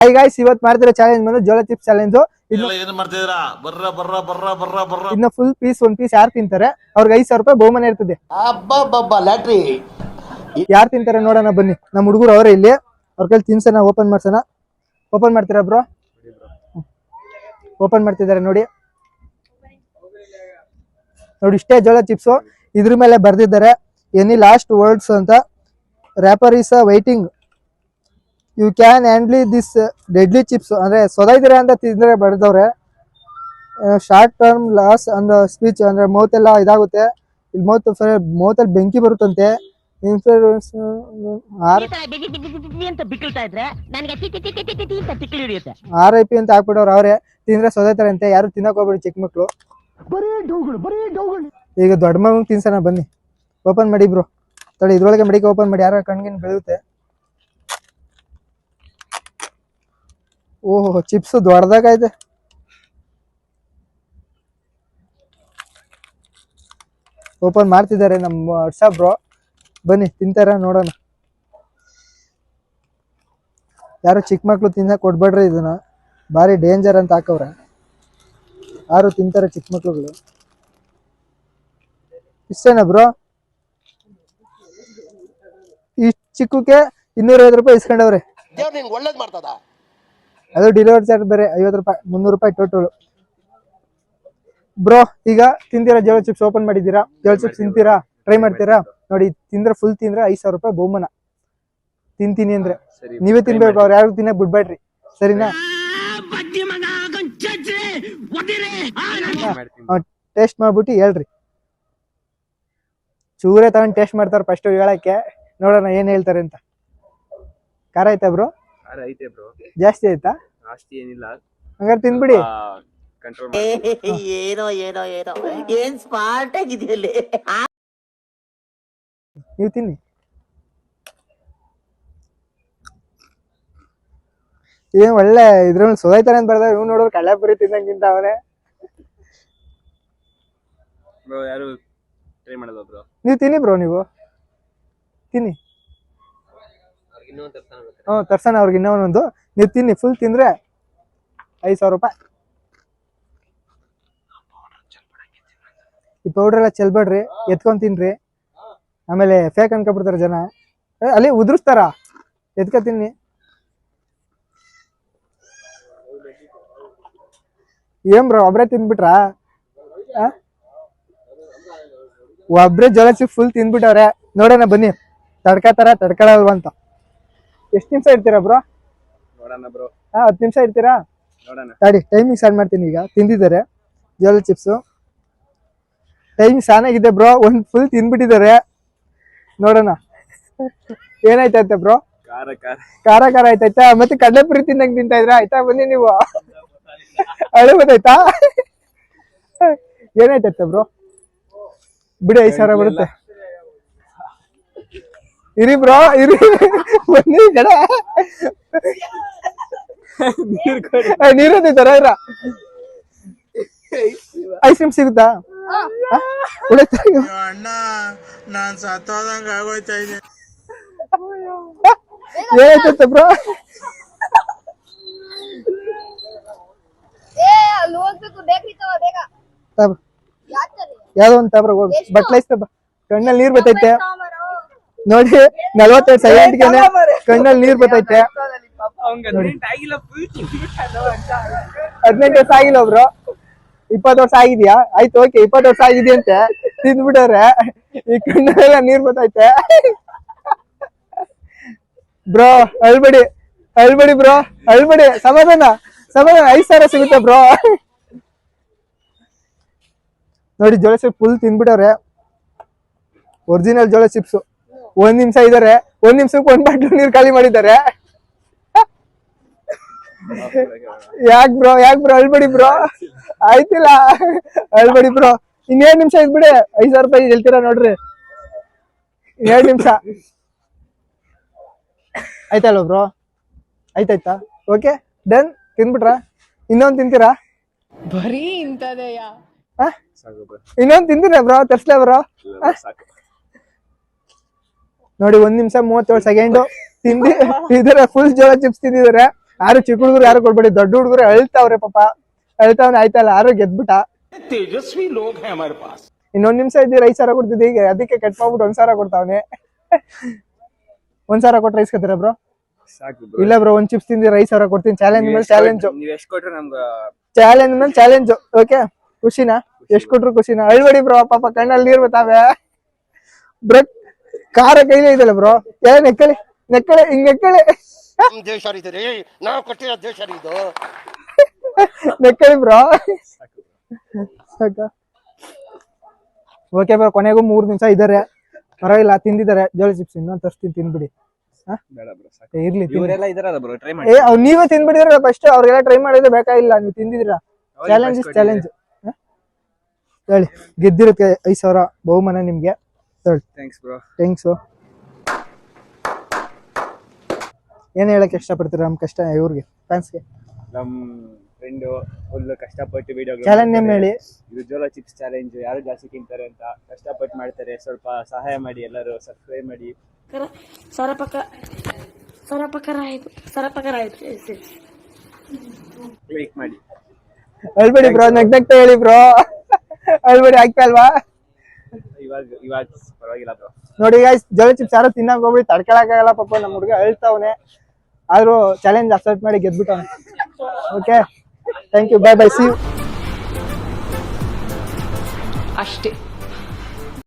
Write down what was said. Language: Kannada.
ಹಾಯ್ ಗೈಸ್, ಇವತ್ತು ಮಾಡ್ತಿರೋ ಚಾಲೆಂಜ್ ಬಂದು ಜೋಳ ಚಿಪ್ಸ್ ಚಾಲೆಂಜ್. ಇನ್ನು ಫುಲ್ ಪೀಸ್ ಒಂದ್ ಪೀಸ್ ಯಾರು ತಿಂತಾರೆ ಅವ್ರಿಗೆ 5,000 ರೂಪಾಯಿ ಬಹುಮಾನ ಇರ್ತದೆ. ಯಾರು ತಿಂತಾರೆ ನೋಡೋಣ ಬನ್ನಿ. ನಮ್ಮ ಹುಡುಗರು ಅವರೇ ಇಲ್ಲಿ, ಅವ್ರ ಕೈಲಿ ತಿನ್ಸೋಣ, ಓಪನ್ ಮಾಡ್ಸೋಣ. ಓಪನ್ ಮಾಡ್ತೀರಾ ಬ್ರೋ? ಓಪನ್ ಮಾಡ್ತಿದ್ದಾರೆ ನೋಡಿ. ನೋಡಿ ಇಷ್ಟೇ ಜೋಳ ಚಿಪ್ಸು. ಇದ್ರ ಮೇಲೆ ಬರ್ದಿದ್ದಾರೆ ಎನಿ ಲಾಸ್ಟ್ ವರ್ಡ್ಸ್ ಅಂತ. Wrapper is waiting, you can handle this deadly chips. ಅಂದ್ರೆ ಸೊದೈದಿರ ಅಂತ ತಿಂದ್ರೆ ಬರ್ದವ್ರೆ. Short term loss and speech ಅಂದ್ರೆ ಮೌತ್ ಎಲ್ಲ ಇದಾಗುತ್ತೆ. ಇಲ್ಲಿ ಮೌತಲ್ಲಿ ಬೆಂಕಿ ಬರುತ್ತಂತೆ. ಇನ್ಫ್ಲೂಯೆನ್ಸ್ RIP ಅಂತ ಹಾಕ್ಬಿಡೋರು ಅವರೇ. ತಿಂದ್ರೆ ಸೊದೈತಾರೆ ಅಂತೆ, ಯಾರು ತಿನ್ನಕ್ ಹೋಗ್ಬೇಡಿ ಚಿಕ್ಕ ಮಕ್ಳು. ಈಗ ದೊಡ್ಡ ಮಗಂಗೆ ತಿನ್ಸೋಣ ಬನ್ನಿ. ಓಪನ್ ಮಾಡಿ ಬ್ರೋ. ತಡಿ, ಇದ್ರೊಳಗೆ ಮಡಿಕೆ ಓಪನ್ ಮಾಡಿ, ಯಾರ ಕಣ್ಗಿನ್ ಬೆಳೆಯುತ್ತೆ. ಓಹೋ, ಚಿಪ್ಸ್ ದೊಡ್ಡದಾಗೈತೆ. ಓಪನ್ ಮಾಡ್ತಿದ್ದಾರೆ ನಮ್ಮ ವಾಟ್ಸಾಪ್ ಬ್ರೋ. ಬನ್ನಿ ತಿಂತಾರ ನೋಡೋಣ. ಯಾರು ಚಿಕ್ಕ ಮಕ್ಳು ತಿನ್ನಕ್ ಕೊಡ್ಬೇಡ್ರಿ, ಇದನ್ನ ಭಾರಿ ಡೇಂಜರ್ ಅಂತ ಹಾಕವ್ರೆ. ಯಾರು ತಿಂತಾರೆ ಚಿಕ್ಕ ಮಕ್ಳುಗಳು. ಇಷ್ಟೇನಾ ಬ್ರೋ? ಇಷ್ಟು ಚಿಕ್ಕಕ್ಕೆ 250 ರೂಪಾಯಿ ಇಸ್ಕೊಂಡವ್ರೆ. ಅದು ಡೆಲಿವರಿ ಚಾರ್ಜ್ ಬೇರೆ 50 ರೂಪಾಯಿ, 300 ರೂಪಾಯಿ ಟೋಟಲ್. ಬ್ರೋ ಈಗ ತಿಂತೀರಾ ಜೋಳ ಚಿಪ್ಸ್? ಓಪನ್ ಮಾಡಿದ್ದೀರಾ? ಜೋಳ ಚಿಪ್ಸ್ ತಿಂತೀರಾ? ಟ್ರೈ ಮಾಡ್ತೀರಾ? ನೋಡಿ, ತಿಂದ್ರೆ ಫುಲ್ ತಿಂದ್ರೆ 5,000 ರೂಪಾಯಿ ಬಹುಮಾನ. ತಿಂತೀನಿ ಅಂದ್ರೆ ನೀವೇ ತಿನ್ಬೇಕು, ಅವ್ರು ಯಾರು ತಿನ್ನಕ್ ಬಿಡ್ಬೇಡ್ರಿ, ಸರಿನಾ? ಟೇಸ್ಟ್ ಮಾಡ್ಬಿಟ್ಟು ಹೇಳ್ರಿ. ಚೂರೇ ತಗೊಂಡ್ ಟೇಸ್ಟ್ ಮಾಡ್ತಾರ ಫಸ್ಟ್ ಹೇಳಕ್ಕೆ. ನೋಡೋಣ ಏನ್ ಹೇಳ್ತಾರೆ ಅಂತ. ಖಾರ ಆಯ್ತಾ ಬ್ರೋ? ಜಾಸ್ತಿ ಆಯ್ತಾ? ಹಂಗಾರೆ ತಿನ್ಬಿಡಿ. ಏನೋ ಏನೋ ಏನೋ ಏನ್ ಸ್ಮಾರ್ಟ್ ಆಗಿದೆಯಲ್ಲಿ. ನೀವು ತಿನ್ನಿ. ಏನ್ ಒಳ್ಳೆ ಇದ್ರಲ್ಲಿ ಸೋದಾಯ್ತಾನೆ ಅಂತ ಬರ್ದ. ಇವ್ ನೋಡೋರು ಕಳ್ಳೆಪುರಿ ತಿನ್ನಂಗಿಂತ ಅವನೇ. ನೀವು ತಿನ್ನಿ ಬ್ರೋ, ನೀವು ತಿನ್ನಿ. ತರ್ಸೋಣ ಅವ್ರಿಗೆ ಇನ್ನೂ ಒಂದೊಂದು. ನೀವು ತಿನ್ನಿ, ಫುಲ್ ತಿಂದ್ರೆ 5,000 ರೂಪಾಯಿ. ಈ ಪೌಡರ್ ಎಲ್ಲ ಚೆಲ್ಬೇಡ್ರಿ, ಎತ್ಕೊಂಡ್ ತಿನ್ರಿ. ಆಮೇಲೆ ಫೇಕ್ ಅನ್ಕೊಬಿಡ್ತಾರೆ ಜನ. ಅಲ್ಲಿ ಉದುರಿಸ್ತಾರ, ಎತ್ಕೊ ತಿನ್ನಿ. ಏನ್ ಬ್ರೋ ಒಬ್ರೇ ತಿನ್ಬಿಟ್ರಾ? ಒಬ್ರೇ ಜೋಳ ಚಿಪ್ಸ್ ಫುಲ್ ತಿನ್ಬಿಟ್ಟವ್ರೆ. ನೋಡೋಣ ಬನ್ನಿ, ತಡ್ಕತಾರ ತಡ್ಕೊಳಲ್ವ ಅಂತ. ಎಷ್ಟು ನಿಮಿಷ ಇರ್ತೀರಾ ಬ್ರೋ? 10 ನಿಮಿಷ ಇರ್ತೀರಾ? ತಡಿ, ಟೈಮಿಂಗ್ ಸ್ಟಾರ್ಟ್ ಮಾಡ್ತೀನಿ. ಈಗ ತಿಂದಿದ್ದಾರೆ ಜೋಳ ಚಿಪ್ಸು. ಟೈಮಿಂಗ್ ಚೆನ್ನಾಗಿದೆ ಬ್ರೋ. ಒಂದ್ ಫುಲ್ ತಿನ್ಬಿಟ್ಟಿದ್ದಾರೆ. ನೋಡೋಣ ಏನಾಯ್ತಂತೆ ಬ್ರೋ. ಖಾರ ಖಾರ ಆಯ್ತಾಯ್ತಾ? ಮತ್ತೆ ಕಡಲೆಪುರಿ ತಿನ್ನಂಗ್ ತಿಂತಾ ಇದ್ರ? ಆಯ್ತಾ ಬನ್ನಿ ನೀವು. ಅಳೆ ಗೊತ್ತಾಯ್ತಾ? ಏನಾಯ್ತಂತೆ ಬ್ರೋ? ಬಿಡಿ, 5,000 ಬರುತ್ತೆ. ಇರಿ ಬ್ರೋ, ಇರಿ, ಬನ್ನಿ ಕಡೆ. ನೀರು ತರ ಇರ. ಐಸ್ ಕ್ರೀಮ್ ಸಿಗುತ್ತಾ? ನಾನ್ ಸತ್ತೋದಂಗ ಆಗೋಯ್ತಾ ಇದೆ. ಏನಾಯ್ತಂತೆ ಬ್ರೋ? ಯಾವ್ದೋ ಒಂದು ತಬ್ರ ಬಟ್ಲೈಸ್ತ. ಕಣ್ಣಲ್ಲಿ ನೀರ್ ಬರ್ತೈತೆ ನೋಡಿ. 42 ಸೆಕೆಂಡ್ಗೆ ಕಣ್ಣಲ್ಲಿ ನೀರ್ ಬರ್ತೈತೆ. 18 ವರ್ಷ ಆಗಿಲ್ಲ ಬ್ರೋ. 20 ವರ್ಷ ಆಗಿದ್ಯಾ? ಆಯ್ತು, ಓಕೆ, 20 ವರ್ಷ ಆಗಿದೆಯಂತೆ. ತಿಂದ್ಬಿಟ್ಟವ್ರೆ. ಈ ಕಣ್ಣಲ್ಲೆಲ್ಲ ನೀರ್ ಬರ್ತೈತೆ. ಬ್ರೋ ಅಳ್ಬೇಡಿ, ಅಳ್ಬೇಡಿ ಬ್ರೋ, ಅಳ್ಬೇಡಿ. ಸಮಾಧಾನ ಸಮಾಧಾನ. 5,000 ಸಿಗುತ್ತೆ ಬ್ರೋ. ನೋಡಿ, ಜೋಳ ಚಿಪ್ಸ್ ಫುಲ್ ತಿನ್ಬಿಟ್ಟವ್ರೆ. ಒರಿಜಿನಲ್ ಜೋಳ ಚಿಪ್ಸ್. 1 ನಿಮಿಷ ಇದಾರೆ, 1 ನಿಮಿಷಕ್ಕೆ 1 ಬಾಟ್ಲು ನೀರ್ ಖಾಲಿ ಮಾಡಿದ್ದಾರೆ. ಯಾಕ್ ಬ್ರೋ ಅಳ್ಬೇಡಿ ಬ್ರೋ. ಆಯ್ತಿಲ್ಲ, ಅಳ್ಬೇಡಿ ಬ್ರೋ. 2 ನಿಮಿಷ ಇದ್ಬಿಡಿ. 5,000 ರೂಪಾಯಿ ಹೇಳ್ತೀರಾ ನೋಡ್ರಿ. 2 ನಿಮಿಷ ಆಯ್ತಲ್ವ ಬ್ರೋ? ಆಯ್ತಾಯ್ತಾ? Okay done. ತಿನ್ಬಿಟ್ರಾ? ಇನ್ನೊಂದು ತಿಂತೀರಾ? ಬರೀ ಇಂತದೆಯಾ? ಇನ್ನೊಂದು ತಿಂತೀರಾ ಬ್ರೋ? ತರ್ಸ್ಲೇ ಬ್ರೋ? ನೋಡಿ, 1 ನಿಮಿಷ 37 ಸೆಕೆಂಡು ತಿಂದಿದ್ದಾರೆ. ಫುಲ್ ಜೋಳ ಚಿಪ್ಸ್ ತಿಂದಿದ್ದಾರೆ. ಯಾರು ಚಿಕ್ಕ ಹುಡುಗರು ಯಾರು ಕೊಡ್ಬೇಡಿ, ದೊಡ್ಡ ಹುಡುಗರು ಅಳ್ತಾವ್ರೆ ಪಾಪ, ಅಳ್ತಾವ್ನೆ ಆಯ್ತಲ್ಲ, ಯಾರು ಗೆದ್ಬಿಟ್ಟ. तेजस्वी लोग हैं हमारे पास. ಇನ್ನೊಂದ್ ನಿಮಿಷ ಇದ್ದೀರ 5,000 ಕೊಡ್ತಿದ್ದೆ, ಈಗ ಅದಕ್ಕೆ ಕಟ್ ಮಾಡ್ಬಿಟ್ಟು 1,000 ಕೊಡ್ತಾವನೆ. 1,000 ಕೊಟ್ರೆ ಇಸ್ಕೊತೀರಾ ಬ್ರೋ? ಸಾಕು ಇಲ್ಲ ಬ್ರೋ, ಒಂದ್ ಚಿಪ್ಸ್ ತಿಂದಿರ 5,000 ಕೊಡ್ತೀನಿ. ಚಾಲೆಂಜ್ ಮೇಲೆ ಚಾಲೆಂಜ್, ನೀವ್ ಎಷ್ಟ್ ಕೊಟ್ರೆ ನಮ್ಗ ಚಾಲೆಂಜ್ ಮೇಲೆ ಚಾಲೆಂಜ್. ಓಕೆ, ಖುಷಿನಾ? ಎಷ್ಟ್ ಕೊಟ್ರು ಖುಷಿನಾ? ಅಳ್ಬೇಡಿ ಬ್ರೋ, ಪಾಪ ಕಣ್ಣಲ್ಲಿ ನೀರ್ ಬರ್ತಾವೆ ಬ್ರೋ. ಕಾರ ಕೈಲೇ ಇದೆಲ್ಲ ಬ್ರೋ, ನೆಕ್ಕಳಿ ನೆಕ್ಕಳಿ, ಹಿಂಗ್ ನೆಕ್ಕಳಿ ದೇಶ ರೀ, ನಾವು ಕೊಟ್ಟಿರೋ ದೇಶ ಇದು. ನೆಕ್ಕಳಿ ಬ್ರೋ. ಓಕೆ ಬ್ರೋ, ಕೊನೆಗೂ 3 ನಿಮಿಷ ಇದಾರೆ, ಪರವಾಗಿಲ್ಲ, ತಿಂದಿದ್ದಾರೆ ಜೋಳ ಚಿಪ್ಸ್. ಇನ್ನೊಂದು ತರ್ಸ್ತೀನಿ, ತಿನ್ಬಿಡಿ. ಬೇಡ ಬ್ರೋ ಸಾಕು. ಇರ್ಲಿ, ಇವರೆಲ್ಲ ಇದಾರಲ್ಲ ಬ್ರೋ, ಟ್ರೈ ಮಾಡಿ. ನೀವೇ ತಿನ್ಬಿಡಿದ್ರ ಫಸ್ಟ್, ಅವ್ರಿಗೆಲ್ಲ ಟ್ರೈ ಮಾಡಿದ್ರೆ ಬೇಕಾಗಿಲ್ಲ, ನೀವು ತಿಂದಿದ್ದೀರಾ. Challenge is challenge. ಹೇಳಿ, ಗೆದ್ದಿರಕ್ಕೆ 5,000 ಬಹುಮಾನ ನಿಮ್ಗೆ. ಹೇಳಿ. Thanks bro. ಥ್ಯಾಂಕ್ಸು. ಏನ್ ಹೇಳಕ್ ಇಷ್ಟಪಡ್ತೀರಾ ನಮ್ ಕಷ್ಟ ಇವ್ರಿಗೆ, ಫ್ಯಾನ್ಸ್ಗೆ? ನಮ್ ಫ್ರೆಂಡ್ ಫುಲ್ ಕಷ್ಟಪಟ್ಟು ವಿಡಿಯೋ ಚಾಲೆಂಜ್ ನೇಮ್ ಹೇಳಿ. ಇದು ಜೋಳ ಚಿಪ್ಸ್ ಚಾಲೆಂಜ್, ಯಾರು ಜಾಸ್ತಿ ತಿಂತಾರೆ ಅಂತ ಕಷ್ಟಪಟ್ಟು ಮಾಡ್ತಾರೆ. ಸ್ವಲ್ಪ ಸಹಾಯ ಮಾಡಿ, ಎಲ್ಲರೂ ಸಬ್ಸ್ಕ್ರೈಬ್ ಮಾಡಿ. ಲೈಕ್ ಮಾಡಿ. ಅಳ್ಬೇಡಿ ಬ್ರೋ, ನಗ್ನಗ್ತಾ ಹೇಳಿ ಬ್ರೋ, ಅಳ್ಬೇಡಿ, ಆಗ್ತಾ ಅಲ್ವಾ? ಇವಾಗ ಪರವಾಗಿಲ್ಲ ಬ್ರೋ. ನೋಡಿ ಗೈಸ್, ಜೋಳ ಚಿಪ್ಸ್ ಯಾರು ತಿನ್ನಕ್ ಹೋಗ್ಬಿಡಿ, ತಡ್ಕೊಳಕ್ಕಾಗಲ್ಲ ಪಾಪ, ನಮ್ಮ ಹುಡುಗ ಅಳ್ತಾವನೆ. ಆದ್ರೂ ಚಾಲೆಂಜ್ ಅಕ್ಸೆಪ್ಟ್ ಮಾಡಿ ಗೆದ್ಬಿಟ್ಟವನೆ. Okay, thank you, bye bye, see you. ಅಷ್ಟೇ.